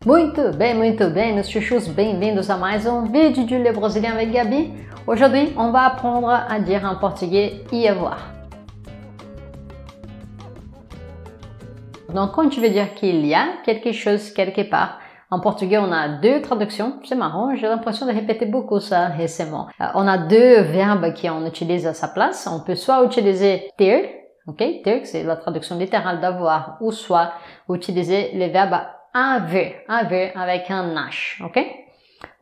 Muito bem, meus chuchus, bem-vindos a mais um vídeo de Le Brésilien avec Gabi. Aujourd'hui, on va apprendre à dire en portugais y avoir. Donc, quand tu veux dire qu'il y a quelque chose quelque part, en portugais, on a deux traductions. C'est marrant, j'ai l'impression de répéter beaucoup ça récemment. On a deux verbes qu'on utilise à sa place. On peut soit utiliser ter, ok, ter, c'est la traduction littérale d'avoir, ou soit utiliser le verbe haver avec un H, ok?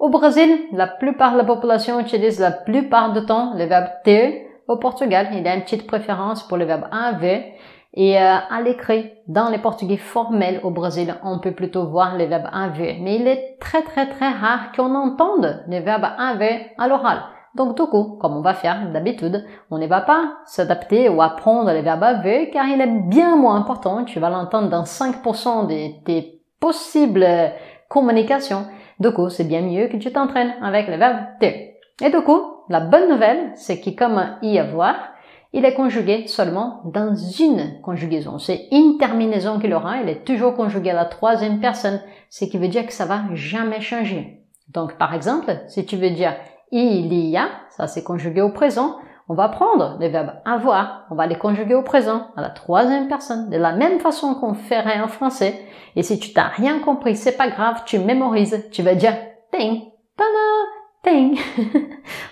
Au Brésil, la plupart de la population utilise la plupart du temps le verbe ter. Au Portugal, il y a une petite préférence pour le verbe haver. Et à l'écrit, dans les portugais formels au Brésil, on peut plutôt voir le verbe haver. Mais il est très rare qu'on entende le verbe haver à l'oral. Donc du coup, comme on va faire d'habitude, on ne va pas s'adapter ou apprendre le verbe haver car il est bien moins important. Tu vas l'entendre dans 5% de tes possibles communications. Du coup, c'est bien mieux que tu t'entraînes avec le verbe ter. Et du coup, la bonne nouvelle, c'est que comme y avoir, il est conjugué seulement dans une conjugaison. C'est une terminaison qu'il aura. Il est toujours conjugué à la troisième personne, ce qui veut dire que ça va jamais changer. Donc, par exemple, si tu veux dire il y a, ça c'est conjugué au présent, on va prendre le verbe avoir, on va les conjuguer au présent, à la troisième personne, de la même façon qu'on ferait en français. Et si tu t'as rien compris, c'est pas grave, tu mémorises, tu vas dire tem, tada, tem.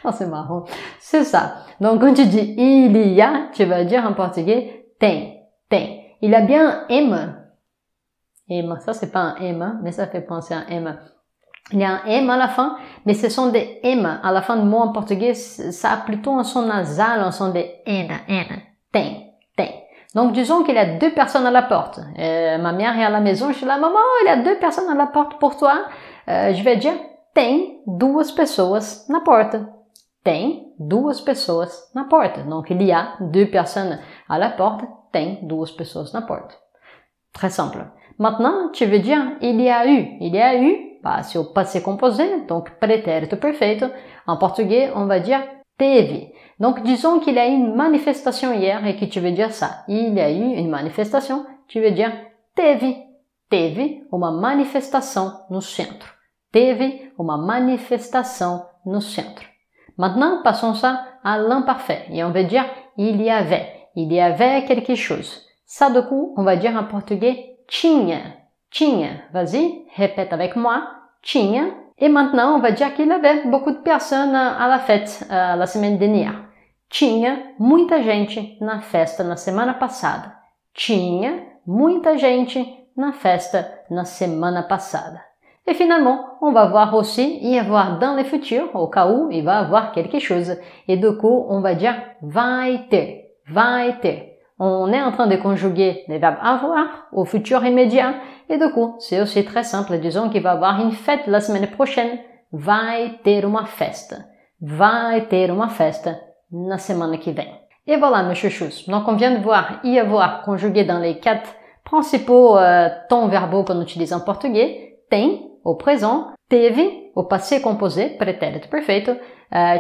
Oh, c'est marrant. C'est ça. Donc, quand tu dis il y a, tu vas dire en portugais tem, tem. Il y a bien un M. M, ça c'est pas un M, mais ça fait penser à un M. Il y a un M à la fin, mais ce sont des M à la fin de mots en portugais. Ça a plutôt un son nasal, un son de N, tem, tem. Donc, disons qu'il y a deux personnes à la porte. Ma mère est à la maison, je suis là, maman, il y a deux personnes à la porte pour toi. Je vais dire tem duas pessoas na porta. Tem duas pessoas na porta. Donc, il y a deux personnes à la porte. Tem duas pessoas na porta. Très simple. Maintenant, tu veux dire il y a eu. Il y a eu, bah, c'est au passé composé, donc pretérito perfeito. En portugais, on va dire teve. Donc, disons qu'il y a eu une manifestation hier et que tu veux dire ça. Il y a eu une manifestation, tu veux dire teve. Teve uma manifestação no centro. Teve uma manifestação no centro. Maintenant, passons ça à l'imparfait et on va dire il y avait. Il y avait quelque chose. Ça, du coup, on va dire en portugais tinha. Tinha. Vas-y, répète avec moi. Tinha. Et maintenant, on va dire qu'il y avait beaucoup de personnes à la fête la semaine dernière. Tinha muita gente na festa na semana passada. Tinha muita gente na festa na semana passada. Et finalement, on va voir aussi y avoir dans le futur, au cas où il va avoir quelque chose. Et du coup, on va dire vai ter, vai ter. On est en train de conjuguer les verbes avoir au futur immédiat. Et du coup, c'est aussi très simple. Disons qu'il va avoir une fête la semaine prochaine. Vai ter uma festa. Vai ter uma festa na semana que vem. Et voilà, mes chouchous. Donc, on vient de voir y avoir conjugué dans les quatre principaux tons verbaux qu'on utilise en portugais. Tem, au présent, teve, au passé composé, pretérito perfeito,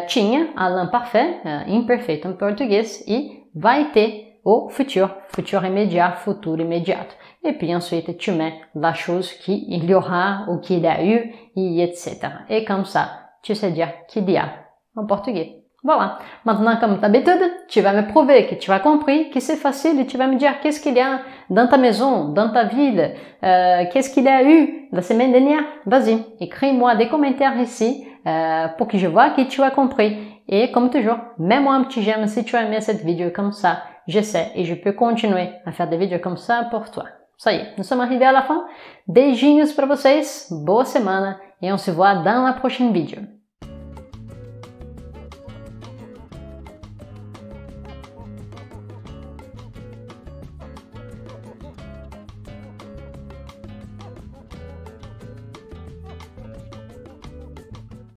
tinha, à l'imparfait, imperfeito em português, e vai ter, au futur, futur immédiat, futuro immédiato. Et puis ensuite, tu mets la chose qu'il y aura ou qu'il y a eu, et etc. Et comme ça, tu sais dire qu'il y a en portugais. Voilà. Maintenant, comme d'habitude, tu vas me prouver que tu as compris, que c'est facile et tu vas me dire qu'est-ce qu'il y a dans ta maison, dans ta ville, qu'est-ce qu'il y a eu la semaine dernière. Vas-y, écris-moi des commentaires ici pour que je vois que tu as compris. Et comme toujours, mets-moi un petit j'aime si tu as aimé cette vidéo comme ça. Je sais et je peux continuer à faire des vidéos comme ça pour toi. Ça y est, nous sommes arrivés à la fin. Beijinhos para vocês, boa semana et on se voit dans la prochaine vidéo.